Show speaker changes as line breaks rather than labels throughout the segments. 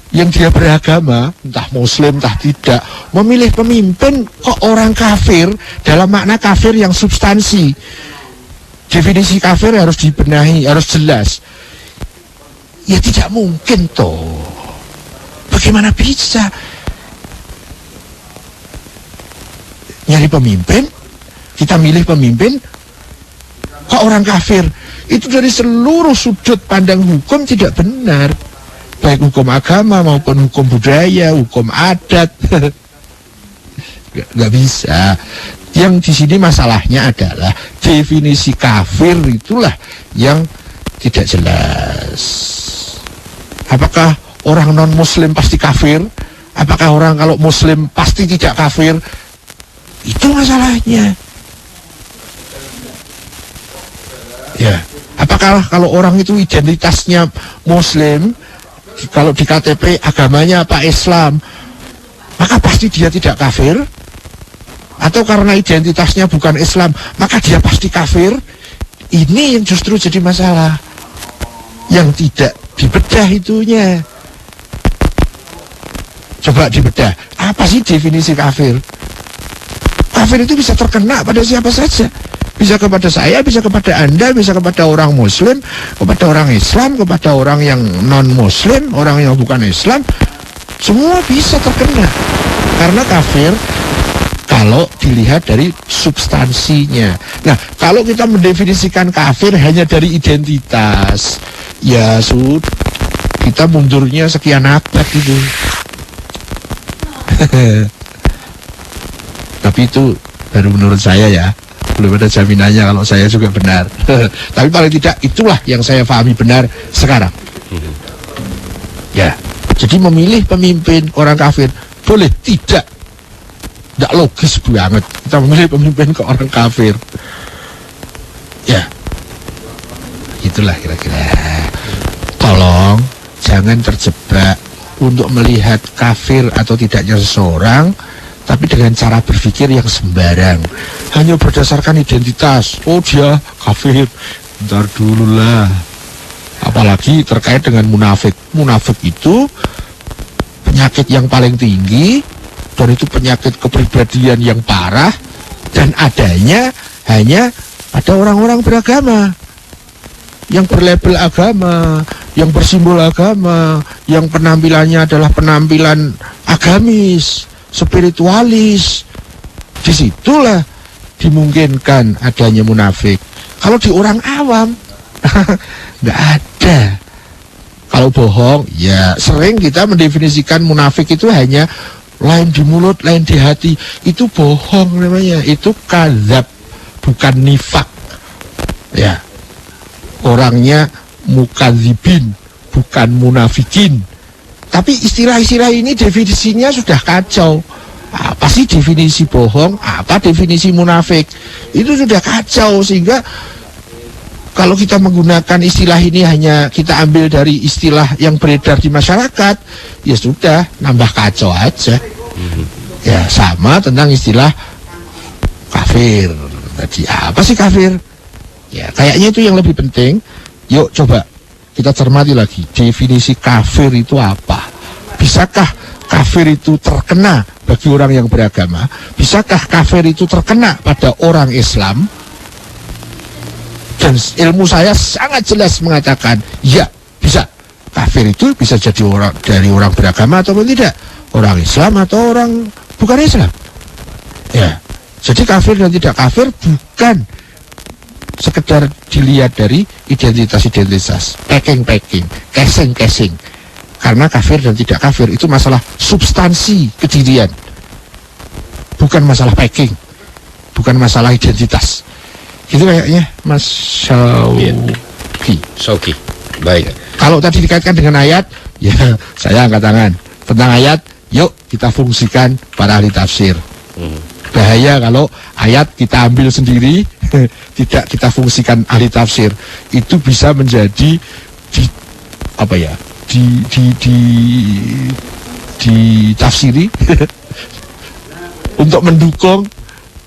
yang dia beragama, entah muslim, entah tidak, memilih pemimpin kok orang kafir, dalam makna kafir yang substansi. Definisi kafir harus dibenahi, harus jelas. Ya tidak mungkin toh. Bagaimana bisa nyari pemimpin, kita milih pemimpin kok orang kafir? Itu dari seluruh sudut pandang hukum tidak benar, baik hukum agama maupun hukum budaya, hukum adat. Nggak bisa. Yang di sini masalahnya adalah definisi kafir itulah yang tidak jelas. Apakah orang non muslim pasti kafir? Apakah orang kalau muslim pasti tidak kafir? Itu masalahnya. Ya, apakah kalau orang itu identitasnya muslim, kalau di KTP agamanya apa Islam, maka pasti dia tidak kafir? Atau karena identitasnya bukan Islam, maka dia pasti kafir? Ini yang justru jadi masalah, yang tidak dibedah itunya. Coba dibedah, apa sih definisi kafir? Kafir itu bisa terkena pada siapa saja. Bisa kepada saya, bisa kepada Anda, bisa kepada orang muslim, kepada orang Islam, kepada orang yang non-muslim, orang yang bukan Islam. Semua bisa terkena. Karena kafir kalau dilihat dari substansinya. Nah, kalau kita mendefinisikan kafir hanya dari identitas, ya sudah, kita mundurnya sekian abad itu. Tapi itu baru menurut saya ya. Belum ada jaminannya kalau saya juga benar. Tapi paling tidak itulah yang saya pahami benar sekarang. Ya, jadi memilih pemimpin orang kafir boleh tidak logis banget kita memilih pemimpin ke orang kafir. Ya, itulah kira-kira. Tolong jangan terjebak untuk melihat kafir atau tidaknya seseorang tapi dengan cara berpikir yang sembarang, hanya berdasarkan identitas. Oh dia kafir, bentar dulu lah. Apalagi terkait dengan munafik. Munafik itu penyakit yang paling tinggi, dan itu penyakit kepribadian yang parah, dan adanya hanya pada orang-orang beragama, yang berlabel agama, yang bersimbol agama, yang penampilannya adalah penampilan agamis, spiritualis. Disitulah dimungkinkan adanya munafik. Kalau di orang awam nggak ada. Kalau bohong, ya sering kita mendefinisikan munafik itu hanya lain di mulut, lain di hati. Itu bohong namanya. Itu kadzab, bukan nifak. Ya, orangnya mukadzibin, bukan munafikin. Tapi istilah-istilah ini definisinya sudah kacau. Apa sih definisi bohong? Apa definisi munafik? Itu sudah kacau, sehingga kalau kita menggunakan istilah ini hanya kita ambil dari istilah yang beredar di masyarakat, ya sudah, nambah kacau aja. Ya sama tentang istilah kafir. Tadi apa sih kafir? Ya kayaknya itu yang lebih penting. Yuk coba kita cermati lagi, definisi kafir itu apa? Bisakah kafir itu terkena bagi orang yang beragama? Bisakah kafir itu terkena pada orang Islam? Dan ilmu saya sangat jelas mengatakan, ya bisa. Kafir itu bisa jadi orang dari orang beragama ataupun tidak, orang Islam atau orang bukan Islam. Ya, jadi kafir dan tidak kafir bukan sekedar dilihat dari identitas-identitas, packing, casing. Karena kafir dan tidak kafir itu masalah substansi kedirian, bukan masalah packing, bukan masalah identitas. Itu kayaknya Mas
Sauki. Baik.
Kalau tadi dikaitkan dengan ayat, ya saya angkat tangan. Tentang ayat, yuk kita fungsikan para ahli tafsir. Bahaya kalau ayat kita ambil sendiri, tidak kita fungsikan ahli tafsir. Itu bisa menjadi ditafsiri untuk mendukung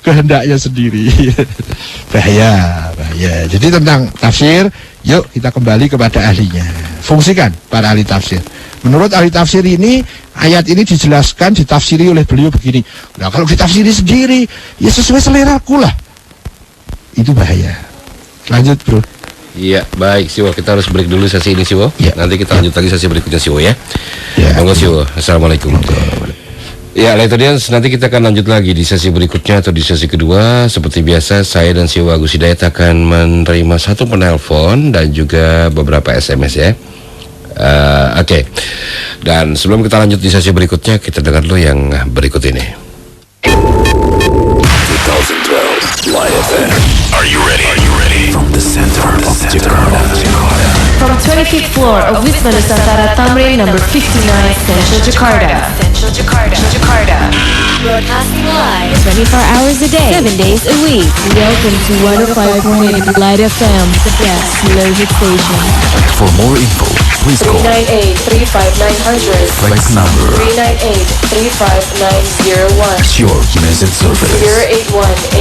kehendaknya sendiri. bahaya. Jadi tentang tafsir, yuk kita kembali kepada ahlinya. Fungsikan para ahli tafsir. menurut ahli tafsir ini, ayat ini dijelaskan, ditafsiri oleh beliau begini. Nah, kalau ditafsiri sendiri, ya sesuai seleraku lah. Itu bahaya. Lanjut, bro.
Iya, baik Siwo, kita harus break dulu sesi ini Siwo.
Ya.
Nanti kita lanjut lagi sesi berikutnya Siwo ya.
Ya.
Monggo Siwo. Assalamualaikum. Ya, Audiens, nanti kita akan lanjut lagi di sesi berikutnya atau di sesi kedua. Seperti biasa, saya dan Siwo Agus Hidayat akan menerima satu penelpon dan juga beberapa SMS ya. Oke. Dan sebelum kita lanjut di sesi berikutnya, kita dengar dulu yang berikut ini.
2012 Light FM. Are you ready? From the center of Jakarta.
From 25th floor of Wisma Nusantara Tamrin number 59, Central Jakarta. Broadcasting live 24 hours a day, 7 days a week. Welcome to 105.8 Light FM, the best slow hit station.
For more info, please call
398-35900.
flex number
398-35901.
Your message service.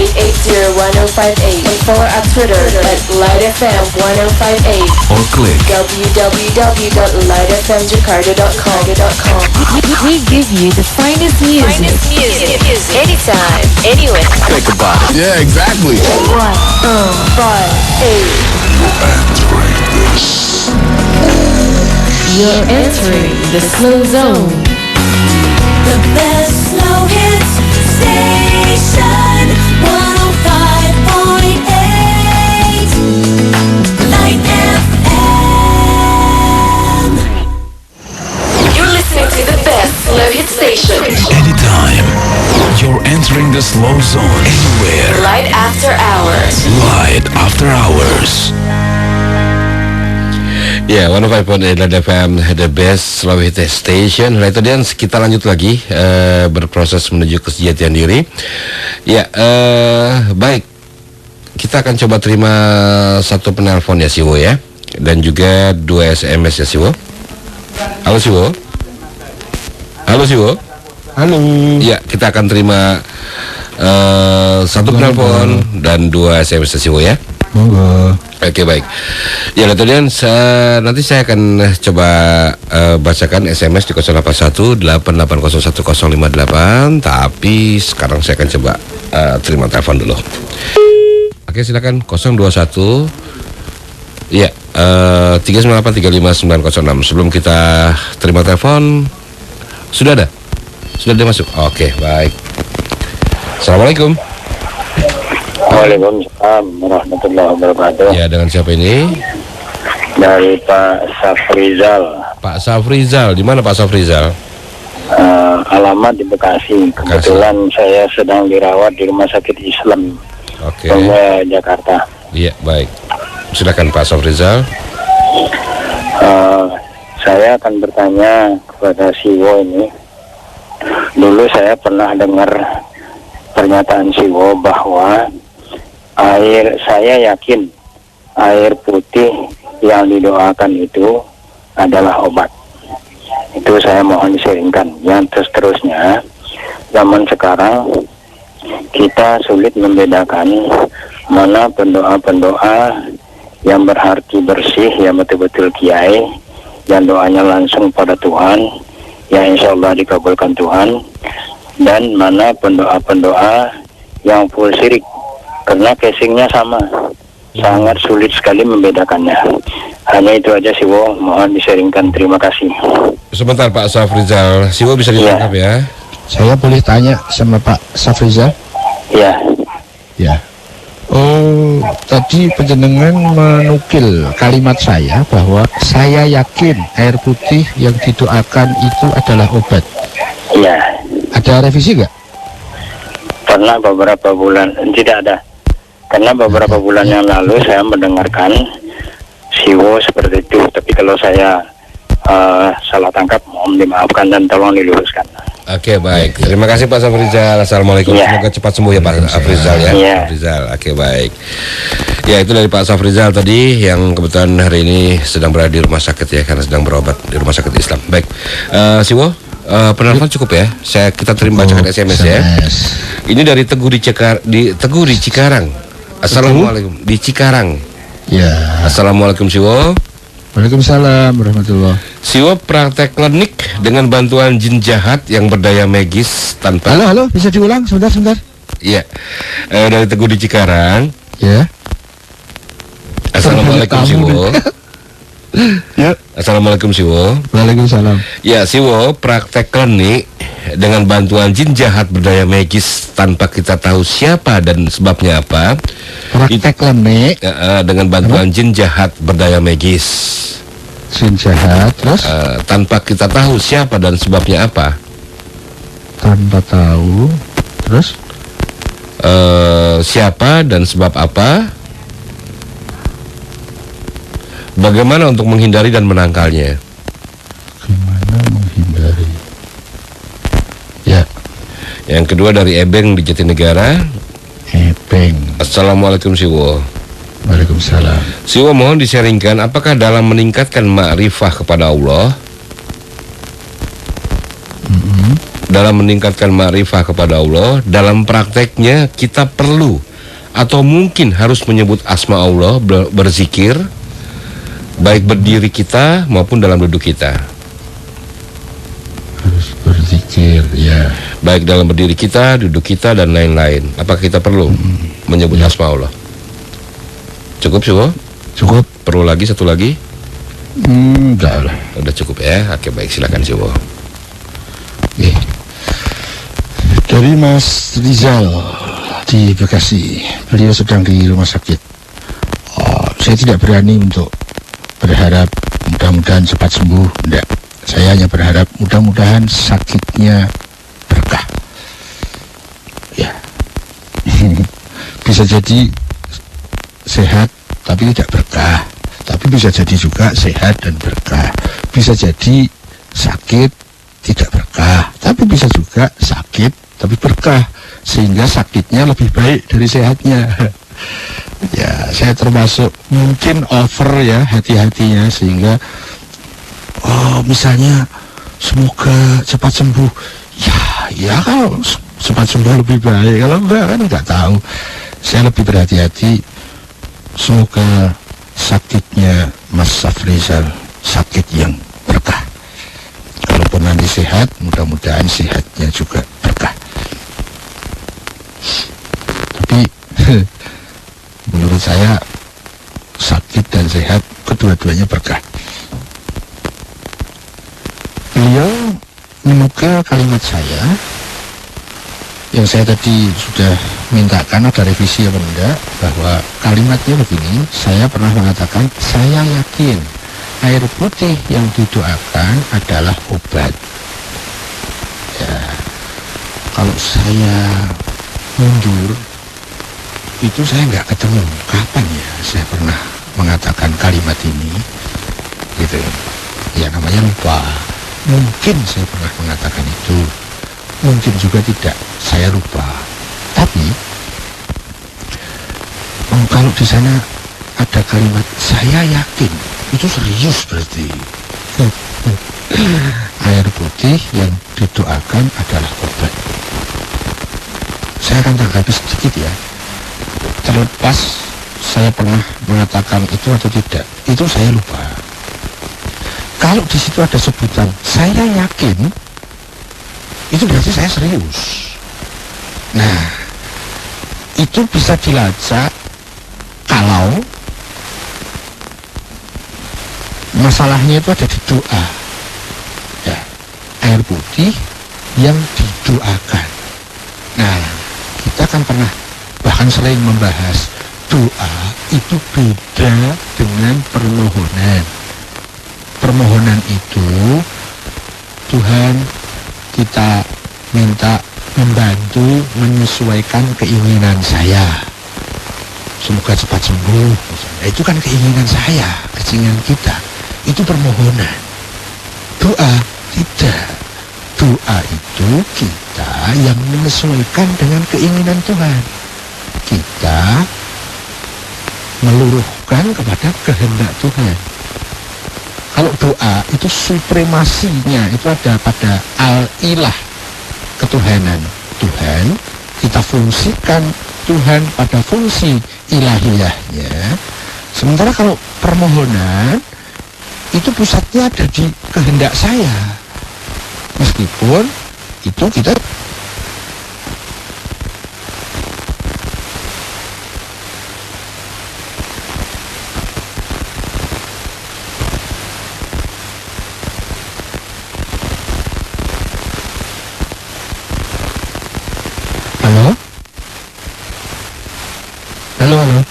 081-880-1058. And follow our Twitter at Light FM 1058.
Or click
www.lightfmjakarta.com. We give you the finest music. Anytime, anywhere.
think about it. Yeah, exactly.
105.8. You're entering the slow zone.
The best slow hits station 105.8 Light FM.
You're listening to the best slow hit station.
Anytime. You're entering the slow zone. Anywhere.
Light after hours.
Light after hours.
Ya, 105.8 Light FM, the best slow hit station. Nah, itu dia, kita lanjut lagi berproses menuju kesejatian diri. Ya, baik. Kita akan coba terima satu penelpon ya Siwo ya, dan juga 2 SMS ya Siwo. Halo Siwo. Halo Siwo.
Halo.
Ya, kita akan terima satu penelpon dan 2 SMS ya Siwo ya.
Monggo.
Oke, baik. Ya, kemudian nanti saya akan coba bacakan SMS di 081-8801058. Tapi sekarang saya akan coba terima telepon dulu. Oke, silakan 021. Ya, 398355906. Sebelum kita terima telepon, sudah ada masuk. Oke, baik. Assalamualaikum.
Waalaikumsalam warahmatullahi wabarakatuh.
Ya, dengan siapa ini?
Dari Pak Safrizal.
Pak Safrizal, di mana Pak Safrizal?
Alamat di Bekasi. Kebetulan saya sedang dirawat di Rumah Sakit Islam
Oke.
Jakarta.
Iya, baik. Silakan Pak Safrizal.
Saya akan bertanya kepada Siwo ini. Dulu saya pernah dengar pernyataan Siwo bahwa saya yakin air putih yang didoakan itu adalah obat. Itu saya mohon diseringkan. Yang seterusnya, zaman sekarang kita sulit membedakan mana pendoa-pendoa yang berarti bersih, yang betul-betul kiai, yang doanya langsung pada Tuhan, yang insya Allah dikabulkan Tuhan, dan mana pendoa-pendoa yang full syirik, karena casingnya sama. Sangat sulit sekali membedakannya. Hanya itu aja Siwo, mohon diseringkan. Terima kasih.
Sebentar Pak Safrizal, Siwo bisa ditangkap ya.
Saya boleh tanya sama Pak Safrizal?
Ya.
Ya. Oh, tadi penjenengan menukil kalimat saya bahwa saya yakin air putih yang didoakan itu adalah obat.
Iya.
Ada revisi nggak?
Pernah beberapa bulan, tidak ada. Karena beberapa bulan yang lalu saya mendengarkan Siwo seperti itu. Tapi kalau saya salah tangkap, mohon dimaafkan dan tolong diluruskan.
Oke, baik. Terima kasih Pak Safrizal. Assalamualaikum.
Ya.
Semoga cepat sembuh ya Pak Safrizal ya.
Ya.
Safrizal. Oke, baik. Ya, itu dari Pak Safrizal tadi yang kebetulan hari ini sedang berada di rumah sakit ya, karena sedang berobat di rumah sakit Islam. Baik. Siwo, penelpon cukup ya. Kita terima bacakan SMS ya. Ini dari Teguh di Cikarang. Assalamualaikum. Di Cikarang.
Ya.
Assalamualaikum Siwo.
Waalaikumsalam warahmatullahi.
Siwo praktek klinik dengan bantuan jin jahat yang berdaya magis tanpa.
Halo, bisa diulang sebentar.
Iya. Dari Teguh di Cikarang.
Ya.
Assalamualaikum
Kamu
Siwo.
Ya.
Assalamualaikum Siwo.
Waalaikumsalam.
Ya, Siwo praktek klinik dengan bantuan jin jahat berdaya magis tanpa kita tahu siapa dan sebabnya apa.
Praktek klinik
Dengan bantuan jin jahat berdaya magis.
jin jahat, terus
Tanpa kita tahu siapa dan sebabnya apa.
tanpa tahu, terus
Siapa dan sebab apa. Bagaimana untuk menghindari dan menangkalnya.
gimana menghindari? Ya,
Yang kedua dari Ebeng di Jatinegara.
Ebeng.
Assalamualaikum Siwo.
Waalaikumsalam.
Siwo mohon disaringkan apakah dalam meningkatkan ma'rifah kepada Allah, dalam meningkatkan ma'rifah kepada Allah, dalam prakteknya kita perlu atau mungkin harus menyebut asma Allah, berzikir baik berdiri kita maupun dalam duduk kita.
Harus berzikir, ya.
Baik dalam berdiri kita, duduk kita, dan lain-lain. Apakah kita perlu menyebut asma Allah? Cukup Siwo?
Cukup?
Perlu lagi satu lagi?
Enggak lah.
Udah cukup ya. Oke, baik, silakan Siwo.
Oke. Dari Mas Rizal di Bekasi, beliau sedang di rumah sakit. Saya tidak berani untuk berharap mudah-mudahan cepat sembuh. Enggak. Saya hanya berharap mudah-mudahan sakitnya berkah. Ya. Bisa jadi sehat tapi tidak berkah. Tapi bisa jadi juga sehat dan berkah. Bisa jadi sakit tidak berkah, tapi bisa juga sakit tapi berkah, sehingga sakitnya lebih baik dari sehatnya. Ya, saya termasuk mungkin over ya hati-hatinya, sehingga misalnya semoga cepat sembuh. Ya kalau cepat sembuh lebih baik, kalau enggak kan enggak tahu. Saya lebih berhati-hati, semoga sakitnya Mas Safrizal sakit yang berkah. Kalaupun nanti sehat, mudah-mudahan sehatnya juga berkah. Tapi menurut saya sakit dan sehat kedua-duanya berkah. Beliau menukil kalimat saya yang saya tadi sudah mintakan ada revisi apa enggak, bahwa kalimatnya begini. Saya pernah mengatakan, saya yakin air putih yang didoakan adalah obat. Ya, kalau saya mundur itu saya nggak ketemu kapan ya saya pernah mengatakan kalimat ini, gitu. Ya namanya lupa. Mungkin saya pernah mengatakan itu, mungkin juga tidak, saya lupa. Tapi kalau di sana ada kalimat saya yakin, itu serius berarti. Air putih yang didoakan adalah obat. Saya akan tanggapi sedikit ya. Terlepas saya pernah mengatakan itu atau tidak, itu saya lupa. Kalau di situ ada sebutan saya yakin, itu berarti saya serius. Nah, itu bisa dilacak kalau masalahnya itu ada di doa. Ya, air putih yang didoakan. Nah, kita kan pernah bahkan sering membahas doa itu beda dengan permohonan. Permohonan itu Tuhan kita minta membantu menyesuaikan keinginan saya, semoga cepat sembuh misalnya. Itu kan keinginan saya, keinginan kita. Itu permohonan. Doa tidak. Doa itu kita yang menyesuaikan dengan keinginan Tuhan. Kita meluruhkan kepada kehendak Tuhan. Kalau doa itu supremasinya itu ada pada al-ilah, ketuhanan Tuhan. Kita fungsikan Tuhan pada fungsi ilahiyahnya. Sementara kalau permohonan itu pusatnya ada di kehendak saya. Meskipun itu kita Halo? Halo, halo.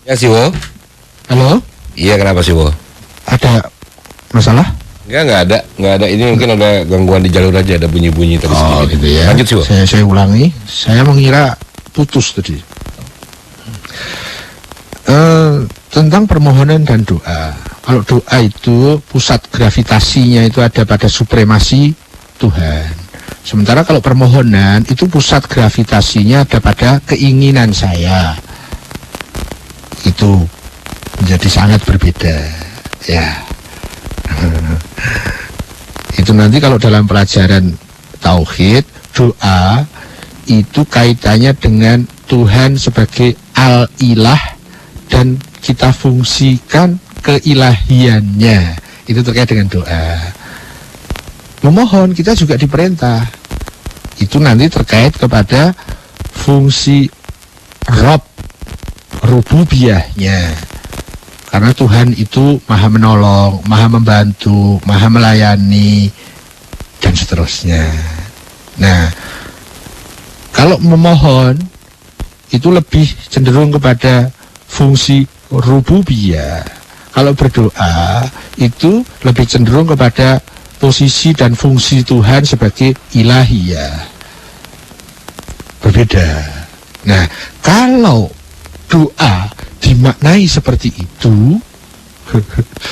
Ya Siwo.
Halo?
Iya, kenapa Siwo?
Ada masalah?
Enggak ada. Ini mungkin ada gangguan di jalur aja, ada bunyi-bunyi tadi sedikit.
Gitu ya.
Lanjut Siwo.
Saya ulangi. Saya mengira putus tadi. Tentang permohonan dan doa. Kalau doa itu pusat gravitasinya itu ada pada supremasi Tuhan. Sementara kalau permohonan itu pusat gravitasinya ada pada keinginan saya. Itu menjadi sangat berbeda. Ya. Itu nanti kalau dalam pelajaran tauhid, doa itu kaitannya dengan Tuhan sebagai al-ilah dan kita fungsikan keilahiannya. Itu terkait dengan doa. Memohon kita juga diperintah. Itu nanti terkait kepada fungsi Rob, rububiyahnya. Karena Tuhan itu maha menolong, maha membantu, maha melayani, dan seterusnya. Nah, kalau memohon itu lebih cenderung kepada fungsi rububiyah. Kalau berdoa itu lebih cenderung kepada posisi dan fungsi Tuhan sebagai ilahiyah. Berbeda. Nah, kalau doa dimaknai seperti itu,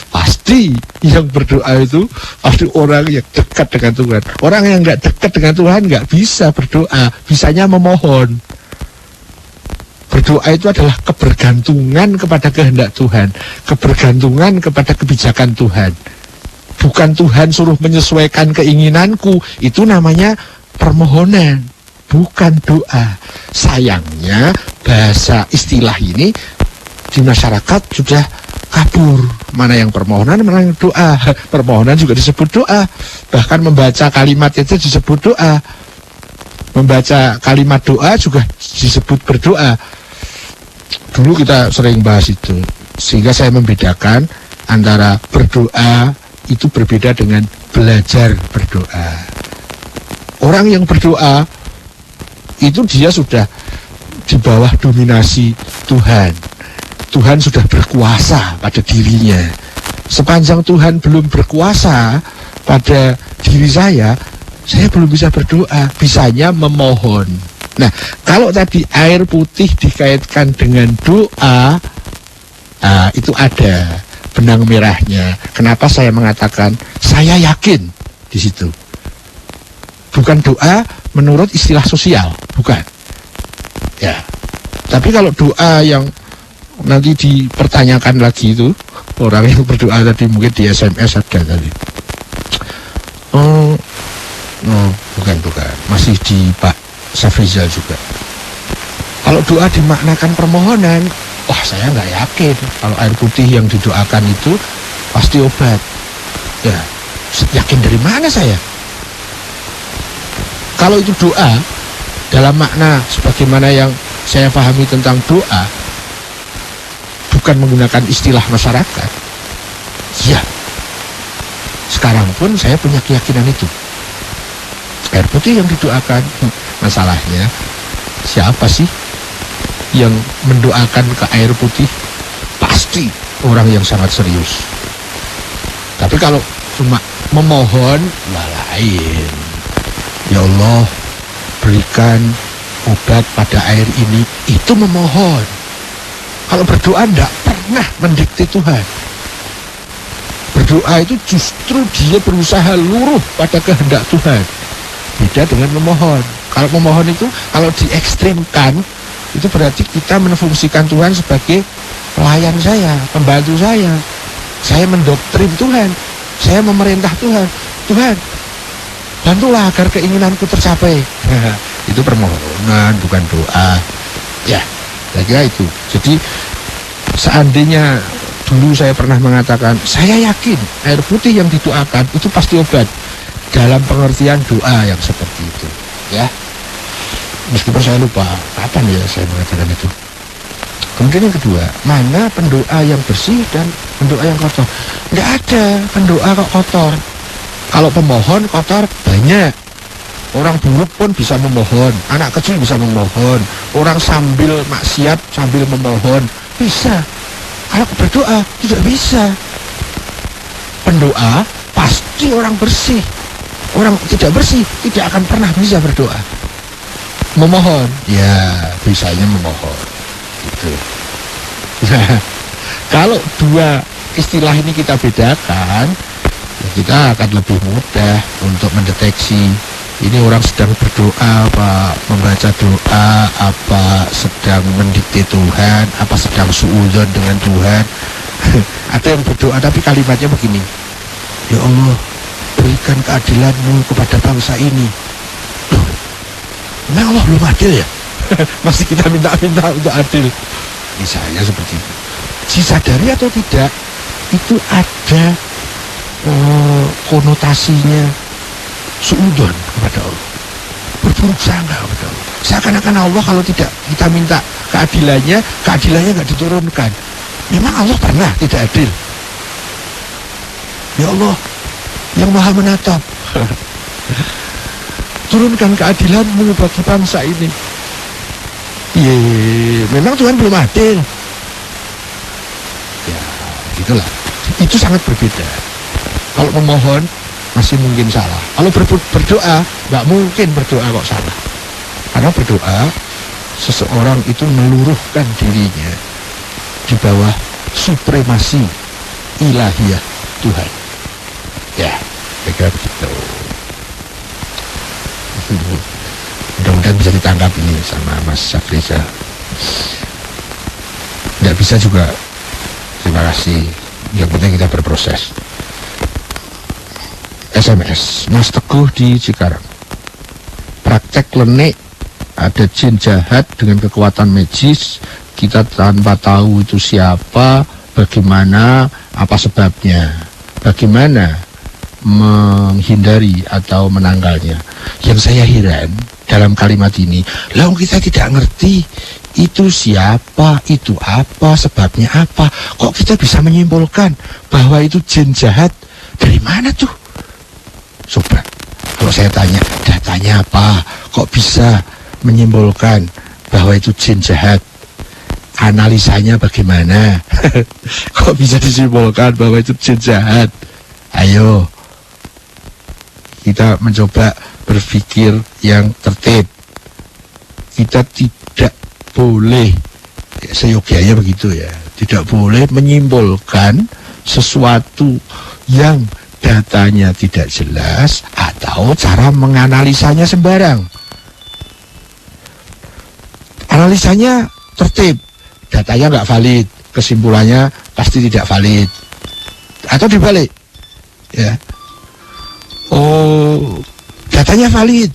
pasti yang berdoa itu pasti orang yang dekat dengan Tuhan. Orang yang nggak dekat dengan Tuhan nggak bisa berdoa, bisanya memohon. Berdoa itu adalah kebergantungan kepada kehendak Tuhan, kebergantungan kepada kebijakan Tuhan. Bukan Tuhan suruh menyesuaikan keinginanku, itu namanya permohonan, bukan doa. Sayangnya bahasa istilah ini di masyarakat sudah kabur. Mana yang permohonan, mana yang doa. Permohonan juga disebut doa. Bahkan membaca kalimat itu disebut doa. Membaca kalimat doa juga disebut berdoa. Dulu kita sering bahas itu. Sehingga saya membedakan antara berdoa itu berbeda dengan belajar berdoa. Orang yang berdoa itu dia sudah di bawah dominasi Tuhan. Tuhan sudah berkuasa pada dirinya. Sepanjang Tuhan belum berkuasa pada diri saya belum bisa berdoa, bisanya memohon. Nah, kalau tadi air putih dikaitkan dengan doa, itu ada benang merahnya. Kenapa saya mengatakan saya yakin di situ? Bukan doa menurut istilah sosial, bukan. Ya. Tapi kalau doa yang nanti dipertanyakan lagi itu, orang yang berdoa tadi mungkin di SMS ada tadi. Bukan. Masih di Pak Safrizal juga. Kalau doa dimaknakan permohonan, wah saya nggak yakin kalau air putih yang didoakan itu pasti obat. Ya, yakin dari mana saya? Kalau itu doa dalam makna sebagaimana yang saya pahami tentang doa, bukan menggunakan istilah masyarakat. Ya, sekarang pun saya punya keyakinan itu. Air putih yang didoakan, masalahnya siapa sih yang mendoakan ke air putih? Pasti orang yang sangat serius. Tapi kalau cuma memohon, lain. Ya Allah, berikan obat pada air ini, itu memohon. Kalau berdoa tidak pernah mendikte Tuhan. Berdoa itu justru dia berusaha luruh pada kehendak Tuhan. Beda dengan memohon. Kalau memohon itu, kalau diekstrimkan, itu berarti kita menfungsikan Tuhan sebagai pelayan saya, pembantu saya. Saya mendoktrin Tuhan, saya memerintah Tuhan. Tuhan, bantulah agar keinginanku tercapai. Itu permohonan, bukan doa. Ya, saya kira itu. Jadi Seandainya dulu saya pernah mengatakan, saya yakin air putih yang didoakan itu pasti obat, dalam pengertian doa yang seperti itu, ya. Meskipun saya lupa kapan ya saya mengatakan itu. Kemudian yang kedua, mana pendoa yang bersih dan pendoa yang kotor? Nggak ada pendoa kok kotor. Kalau pemohon kotor banyak. Orang buruk pun bisa memohon, anak kecil bisa memohon, orang sambil maksiat sambil memohon bisa. Kalau berdoa tidak bisa. Pendoa pasti orang bersih. Orang tidak bersih tidak akan pernah bisa berdoa. Memohon, ya bisanya memohon. Gitu. Nah, kalau dua istilah ini kita bedakan, ya kita akan lebih mudah untuk mendeteksi ini orang sedang berdoa apa membaca doa, apa sedang mendikte Tuhan, apa sedang suudzon dengan Tuhan. Ada yang berdoa tapi kalimatnya begini, ya Allah berikan keadilan-Mu kepada bangsa ini. Loh, memang Allah belum adil ya? Masih kita minta-minta untuk adil. Misalnya seperti itu. Disadari atau tidak, itu ada konotasinya suudzon kepada Allah, berburuk sangka kepada Allah. Seakan-akan Allah kalau tidak kita minta keadilannya nggak diturunkan. Memang Allah pernah tidak adil? Ya Allah yang maha menatap, turunkan keadilan-Mu bagi bangsa ini. Memang Tuhan belum adil. Ya, gitulah. Itu sangat berbeda. Kalau memohon masih mungkin salah. Kalau berdoa nggak mungkin berdoa kok salah. Karena berdoa seseorang itu meluruhkan dirinya di bawah supremasi ilahiyah Tuhan. Ya, kira begitu. Mudah-mudahan bisa ditangkap ini sama Mas Safriza. Nggak bisa juga, terima kasih. Yang penting kita berproses. SMS, Mas Teguh di Cikarang. Praktek klenik, ada jin jahat dengan kekuatan magis. Kita tanpa tahu itu siapa, bagaimana, apa sebabnya, bagaimana menghindari atau menanggalnya. Yang saya heran dalam kalimat ini, lah kita tidak ngerti itu siapa, itu apa, sebabnya apa. Kok kita bisa menyimpulkan bahwa itu jin jahat? Dari mana tuh? Coba, kalau saya tanya, datanya apa? Kok bisa menyimpulkan bahwa itu jin jahat? Analisanya bagaimana? Kok bisa disimpulkan bahwa itu jin jahat? Ayo, kita mencoba berpikir yang tertib. Kita tidak boleh, seyogyanya begitu ya, tidak boleh menyimpulkan sesuatu yang datanya tidak jelas atau cara menganalisanya sembarang. Analisanya tertib, datanya nggak valid, kesimpulannya pasti tidak valid. Atau dibalik, ya. Oh, datanya valid,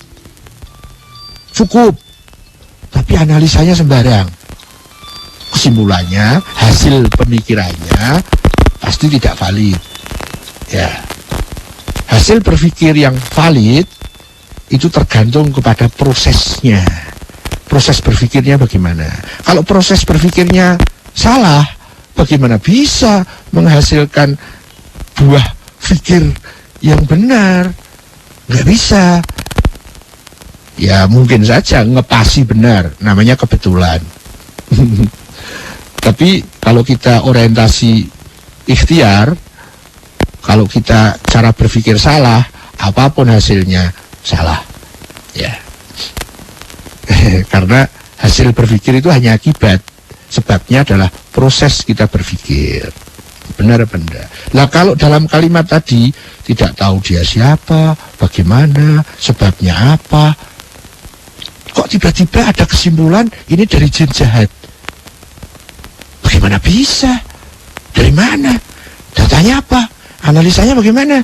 cukup, tapi analisanya sembarang. Kesimpulannya, hasil pemikirannya pasti tidak valid. Ya, hasil berpikir yang valid itu tergantung kepada prosesnya. Proses berpikirnya bagaimana? Kalau proses berpikirnya salah, bagaimana bisa menghasilkan buah pikir yang benar? Nggak bisa. Ya mungkin saja ngepasi benar, namanya kebetulan. Tapi kalau kita orientasi ikhtiar, kalau kita cara berpikir salah, apapun hasilnya salah. Ya. Karena hasil berpikir itu hanya akibat. Sebabnya adalah proses kita berpikir. Benar-benar. Lah kalau dalam kalimat tadi tidak tahu dia siapa, bagaimana, sebabnya apa, kok tiba-tiba ada kesimpulan ini dari jin jahat? Bagaimana bisa? Dari mana? Datanya apa? Analisanya bagaimana?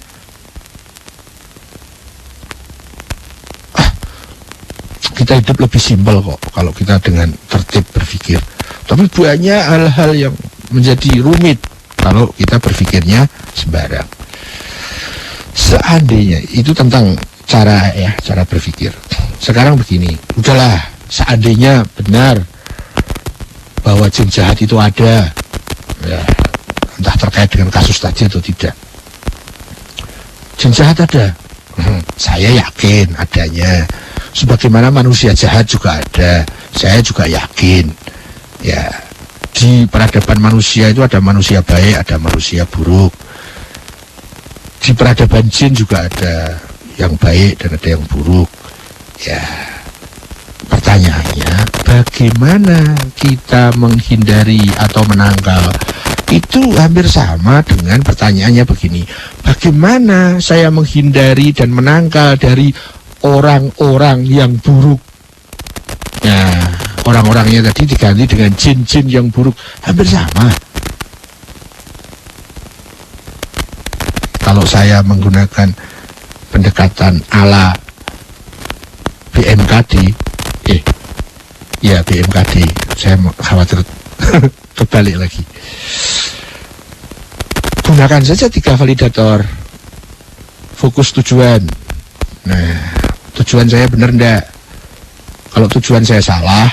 Kita hidup lebih simpel kok kalau kita dengan tertib berpikir. Tapi banyak hal-hal yang menjadi rumit kalau kita berpikirnya sembarang. Seandainya itu tentang cara berpikir. Sekarang begini, udahlah, seandainya benar bahwa jin jahat itu ada, ya, entah terkait dengan kasus tadi atau tidak. Jin jahat ada, saya yakin adanya. Sebagaimana manusia jahat juga ada, saya juga yakin. Ya, di peradaban manusia itu ada manusia baik, ada manusia buruk. Di peradaban jin juga ada yang baik dan ada yang buruk. Ya, pertanyaannya, bagaimana kita menghindari atau menangkal? Itu hampir sama dengan pertanyaannya begini, bagaimana saya menghindari dan menangkal dari orang-orang yang buruk? Nah, orang-orangnya tadi diganti dengan jin-jin yang buruk, hampir sama. Kalau saya menggunakan pendekatan ala BMKD, BMKD, saya khawatir kebalik lagi. Gunakan saja 3 validator. Fokus tujuan. Nah, tujuan saya benar enggak? Kalau tujuan saya salah,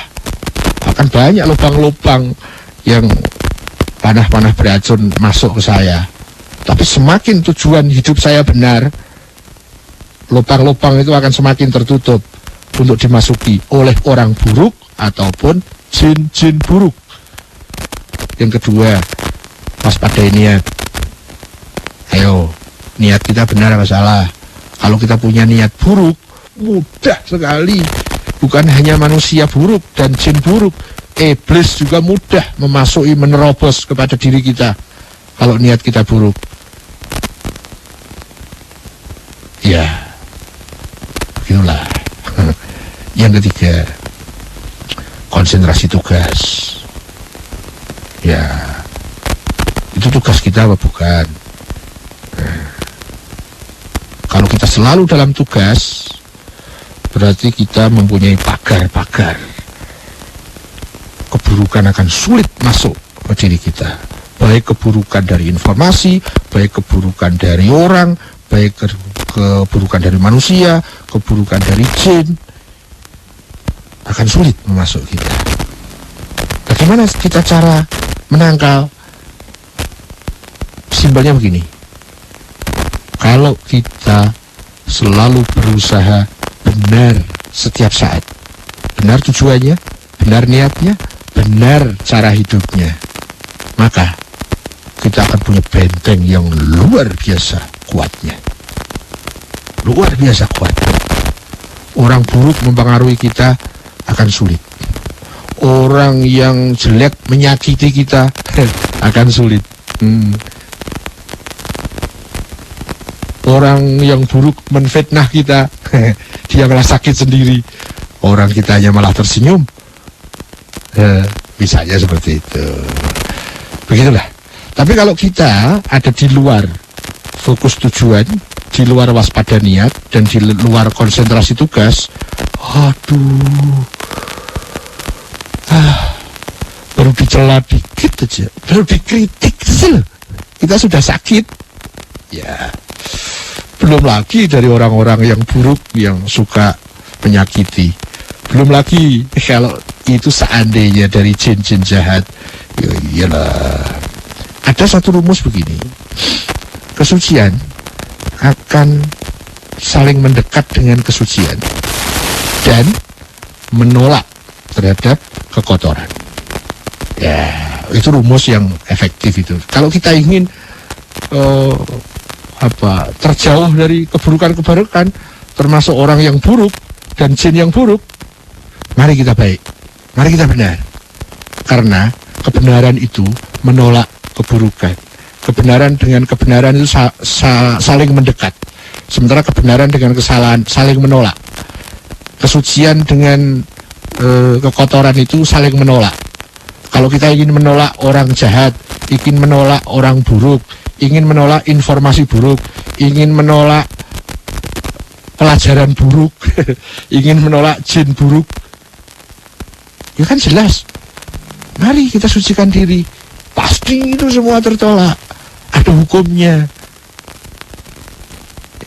akan banyak lubang-lubang yang panah-panah beracun masuk ke saya. Tapi semakin tujuan hidup saya benar, lubang-lubang itu akan semakin tertutup untuk dimasuki oleh orang buruk ataupun jin-jin buruk. Yang kedua, waspadai niat. Ayo, niat kita benar apa salah? Kalau kita punya niat buruk, mudah sekali. Bukan hanya manusia buruk dan jin buruk, iblis juga mudah memasuki, menerobos kepada diri kita kalau niat kita buruk. Ya, begitulah. Yang ketiga, konsentrasi tugas. Ya, itu tugas kita apa bukan? Kalau kita selalu dalam tugas, berarti kita mempunyai pagar-pagar. Keburukan akan sulit masuk ke diri kita. Baik keburukan dari informasi, baik keburukan dari orang, baik keburukan dari manusia, keburukan dari jin, akan sulit memasuk kita. Bagaimana kita cara menangkal? Simpelnya begini. Kalau kita selalu berusaha benar setiap saat, benar tujuannya, benar niatnya, benar cara hidupnya, maka kita akan punya benteng yang luar biasa kuatnya. Luar biasa kuatnya. Orang buruk mempengaruhi kita akan sulit. Orang yang jelek menyakiti kita akan sulit. Orang yang buruk menfitnah kita, dia malah sakit sendiri. Orang kitanya malah tersenyum. Misalnya seperti itu. Begitulah. Tapi kalau kita ada di luar fokus tujuan, di luar waspada niat, dan di luar konsentrasi tugas, baru dicela dikit aja, baru dikritik sih, kita sudah sakit. Ya, belum lagi dari orang-orang yang buruk yang suka menyakiti. Belum lagi kalau itu seandainya dari jin-jin jahat. Ya iyalah. Ada satu rumus begini. Kesucian akan saling mendekat dengan kesucian dan menolak terhadap kekotoran. Ya, itu rumus yang efektif itu. Kalau kita ingin terjauh dari keburukan-keburukan, termasuk orang yang buruk dan jin yang buruk, mari kita baik, mari kita benar. Karena kebenaran itu menolak keburukan. Kebenaran dengan kebenaran itu saling mendekat. Sementara kebenaran dengan kesalahan saling menolak. Kesucian dengan kekotoran itu saling menolak. Kalau kita ingin menolak orang jahat, ingin menolak orang buruk, ingin menolak informasi buruk, ingin menolak pelajaran buruk, ingin menolak jin buruk, ya kan jelas. Mari kita sucikan diri pasti itu semua tertolak. Ada hukumnya.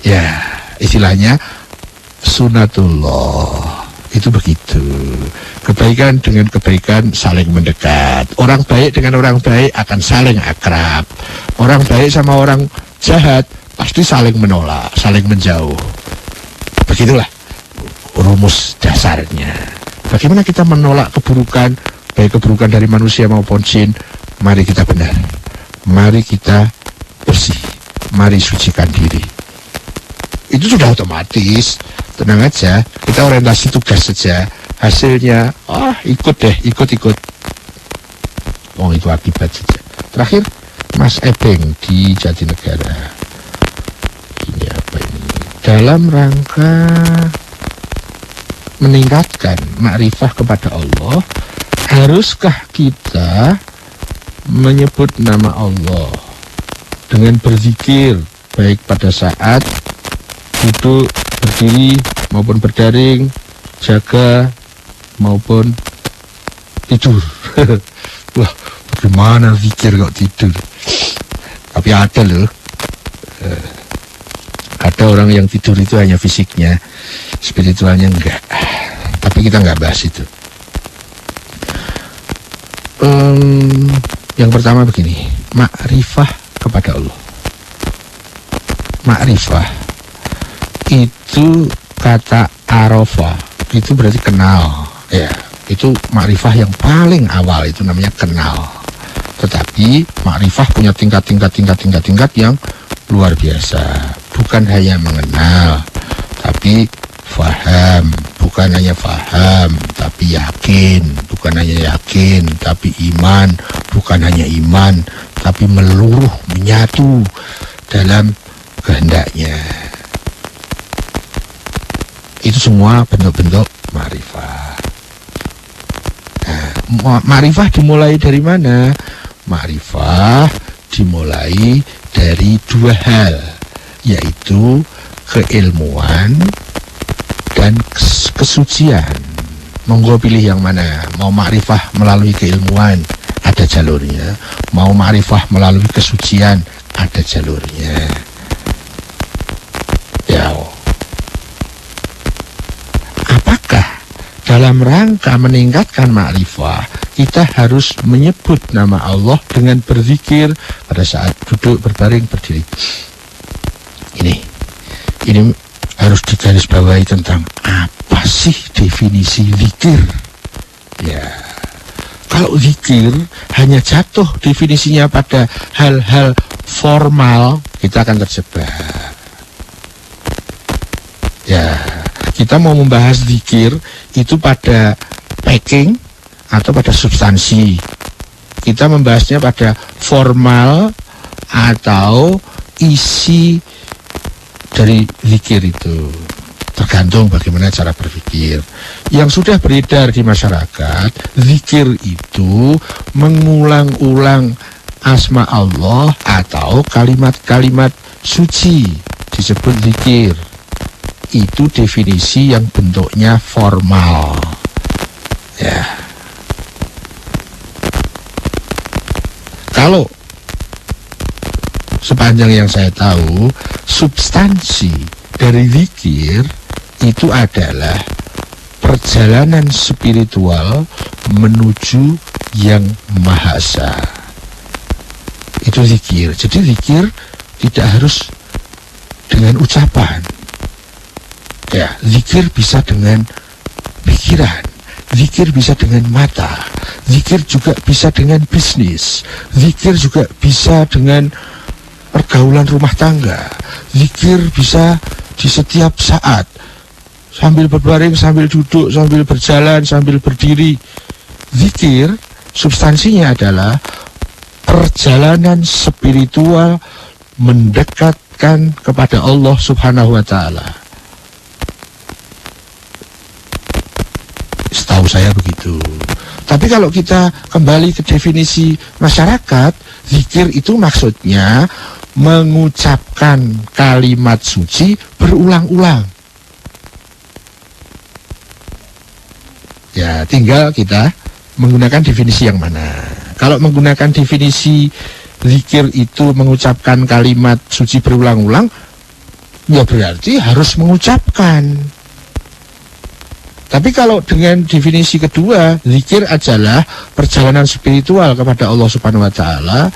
Ya, istilahnya sunatullah. Itu begitu. Kebaikan dengan kebaikan saling mendekat. Orang baik dengan orang baik akan saling akrab. Orang baik sama orang jahat pasti saling menolak, saling menjauh. Begitulah rumus dasarnya. Bagaimana kita menolak keburukan, baik keburukan dari manusia maupun jin? Mari kita benar. Mari kita bersih. Mari sucikan diri. Itu sudah otomatis. Tenang aja, kita orientasi tugas saja. Hasilnya, ikut deh, ikut. Oh, itu akibat saja. Terakhir, Mas Ebeng di Jatinegara. Ini apa ini? Dalam rangka meningkatkan makrifah kepada Allah, haruskah kita menyebut nama Allah dengan berzikir, baik pada saat duduk, berdiri, maupun berdaring, jaga, maupun tidur? Wah, bagaimana zikir kok tidur? Tapi ada loh. Ada orang yang tidur itu hanya fisiknya, spiritualnya enggak. Tapi kita enggak bahas itu. Yang pertama begini, makrifah kepada Allah. Makrifah itu kata arafa, itu berarti kenal. Ya, itu makrifah yang paling awal, itu namanya kenal. Tetapi makrifah punya tingkat yang luar biasa. Bukan hanya mengenal, tapi faham. Bukan hanya faham, tapi yakin. Bukan hanya yakin, tapi iman. Bukan hanya iman, tapi meluruh, menyatu dalam kehendaknya. Itu semua bentuk-bentuk ma'rifah. Nah, ma'rifah dimulai dari mana? Ma'rifah dimulai dari dua hal, yaitu keilmuan dan kesucian. Monggo pilih yang mana. Mau ma'rifah melalui keilmuan, ada jalurnya. Mau ma'rifah melalui kesucian, ada jalurnya. Ya, apakah dalam rangka meningkatkan ma'rifah kita harus menyebut nama Allah dengan berzikir pada saat duduk, berbaring, berdiri? Ini harus digarisbawahi tentang apa sih definisi zikir. Ya, kalau zikir hanya jatuh definisinya pada hal-hal formal, kita akan terjebak. Ya, kita mau membahas zikir itu pada packing atau pada substansi. Kita membahasnya pada formal atau isi dari zikir itu. Tergantung bagaimana cara berpikir. Yang sudah beredar di masyarakat, zikir itu mengulang-ulang asma Allah atau kalimat-kalimat suci disebut zikir. Itu definisi yang bentuknya formal. Ya. Kalau sepanjang yang saya tahu, substansi dari zikir itu adalah perjalanan spiritual menuju yang Maha Esa. Itu zikir. Jadi zikir tidak harus dengan ucapan. Ya, zikir bisa dengan pikiran, zikir bisa dengan mata, zikir juga bisa dengan bisnis, zikir juga bisa dengan pergaulan rumah tangga, zikir bisa di setiap saat, sambil berbaring, sambil duduk, sambil berjalan, sambil berdiri. Zikir substansinya adalah perjalanan spiritual mendekatkan kepada Allah Subhanahu wa Ta'ala. Setahu saya begitu. Tapi kalau kita kembali ke definisi masyarakat, zikir itu maksudnya mengucapkan kalimat suci berulang-ulang. Ya, tinggal kita menggunakan definisi yang mana. Kalau menggunakan definisi zikir itu mengucapkan kalimat suci berulang-ulang, ya berarti harus mengucapkan. Tapi kalau dengan definisi kedua, zikir adalah perjalanan spiritual kepada Allah Subhanahu wa taala,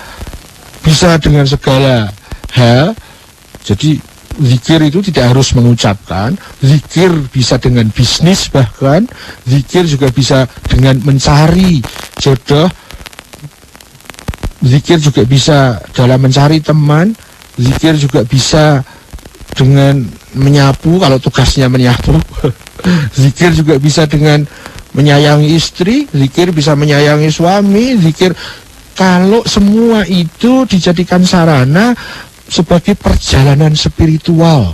bisa dengan segala hal. Jadi zikir itu tidak harus mengucapkan, zikir bisa dengan bisnis, bahkan zikir juga bisa dengan mencari jodoh, zikir juga bisa dalam mencari teman, zikir juga bisa dengan menyapu kalau tugasnya menyapu. Zikir juga bisa dengan menyayangi istri, zikir bisa menyayangi suami, zikir. Kalau semua itu dijadikan sarana sebagai perjalanan spiritual,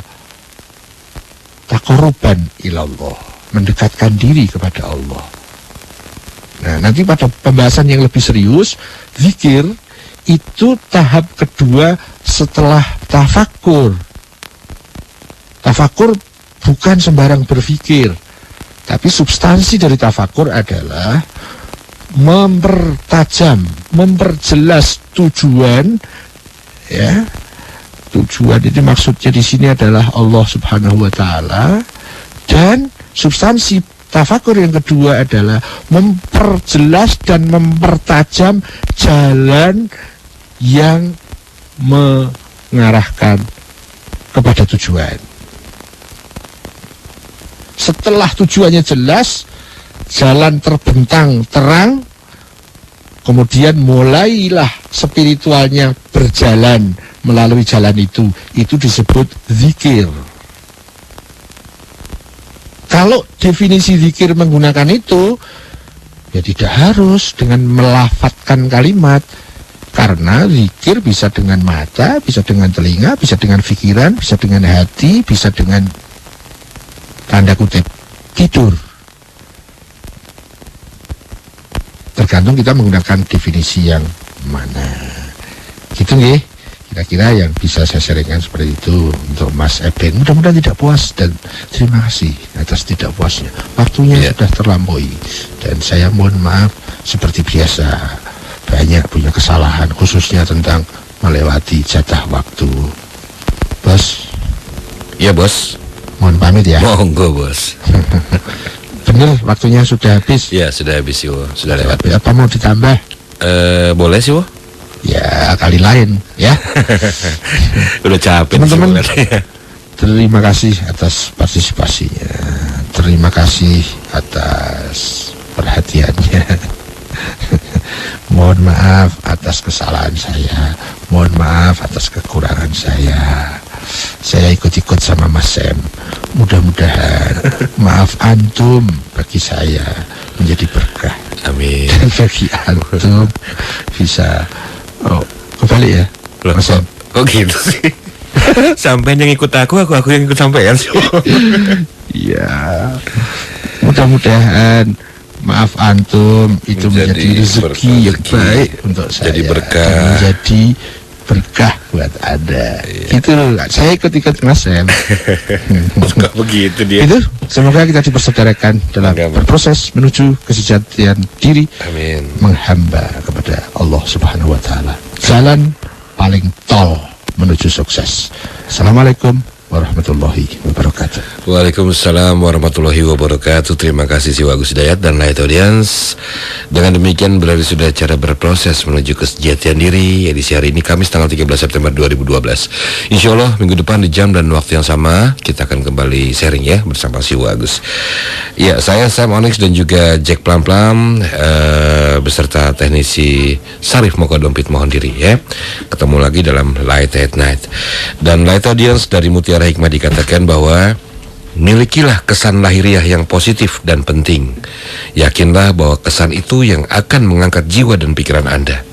taqarruban ilallah, mendekatkan diri kepada Allah. Nah, nanti pada pembahasan yang lebih serius, zikir itu tahap kedua setelah tafakkur. Tafakkur bukan sembarang berpikir, tapi substansi dari tafakkur adalah mempertajam, memperjelas tujuan, ya. Tujuan itu maksudnya di sini adalah Allah Subhanahu wa taala, dan substansi tafakkur yang kedua adalah memperjelas dan mempertajam jalan yang mengarahkan kepada tujuan. Setelah tujuannya jelas, jalan terbentang terang, kemudian mulailah spiritualnya berjalan melalui jalan itu disebut zikir. Kalau definisi zikir menggunakan itu, ya tidak harus dengan melafadzkan kalimat, karena zikir bisa dengan mata, bisa dengan telinga, bisa dengan pikiran, bisa dengan hati, bisa dengan tanda kutip tidur. Tergantung kita menggunakan definisi yang mana. Gitu nggih, kira-kira yang bisa saya sharingkan seperti itu untuk Mas Eben. Mudah-mudahan tidak puas, dan terima kasih atas tidak puasnya. Waktunya sudah terlampaui, dan saya mohon maaf seperti biasa, banyak punya kesalahan, khususnya tentang melewati jatah waktu. Bos.
Iya bos.
Mohon pamit ya.
Monggo bos.
Bener, waktunya sudah habis.
Ya sudah habis sih, sudah lewat.
Apa mau ditambah?
Boleh sih, Wo.
Ya kali lain ya.
Udah capek
teman-teman. Terima kasih atas partisipasinya. Terima kasih atas perhatiannya. Mohon maaf atas kesalahan saya. Mohon maaf atas kekurangan saya. Saya ikut-ikut sama Mas Sam. Mudah-mudahan maaf antum bagi saya menjadi berkah.
Amin.
Dan bagi antum bisa kembali ya, Mas Sam.
Kok gitu sih? Sampai yang ikut aku yang ikut sampean sih.
Iya. Mudah-mudahan maaf antum itu menjadi rezeki yang baik untuk saya.
Jadi berkah.
Dan menjadi berkah buat Anda. Gitu loh, saya ikut-ikut Mas Sam.
Kok begitu dia?
Itu semoga kita dipersaudarakan dalam berproses menuju kesejatian diri.
Amin.
Menghamba kepada Allah Subhanahu wa taala. Jalan paling tol menuju sukses. Assalamualaikum warahmatullahi wabarakatuh.
Waalaikumsalam warahmatullahi wabarakatuh. Terima kasih si Agus Hidayat dan Light Audience. Dengan demikian berarti sudah cara berproses menuju kesejatian diri edisi hari ini Kamis tanggal 13 September 2012. Insya Allah minggu depan di jam dan waktu yang sama kita akan kembali sharing ya bersama si Agus. Ya, saya Sam Onyx dan juga Jack Plam-Plam beserta teknisi Sarif Moko Dompit mohon diri ya. Ketemu lagi dalam Light at Night. Dan Light Audience dari Mutiara Hikmah dikatakan bahwa milikilah kesan lahiriah yang positif dan penting. Yakinlah bahwa kesan itu yang akan mengangkat jiwa dan pikiran Anda.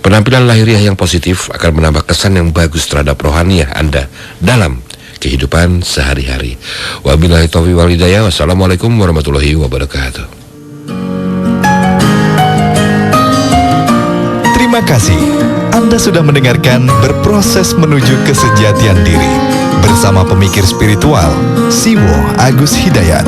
Penampilan lahiriah yang positif akan menambah kesan yang bagus terhadap rohaniah Anda dalam kehidupan sehari-hari. Wabillahi taufiq wal hidayah. Wassalamualaikum warahmatullahi wabarakatuh.
Terima kasih. Anda sudah mendengarkan Berproses Menuju Kesejatian Diri bersama pemikir spiritual Siwo Agus Hidayat.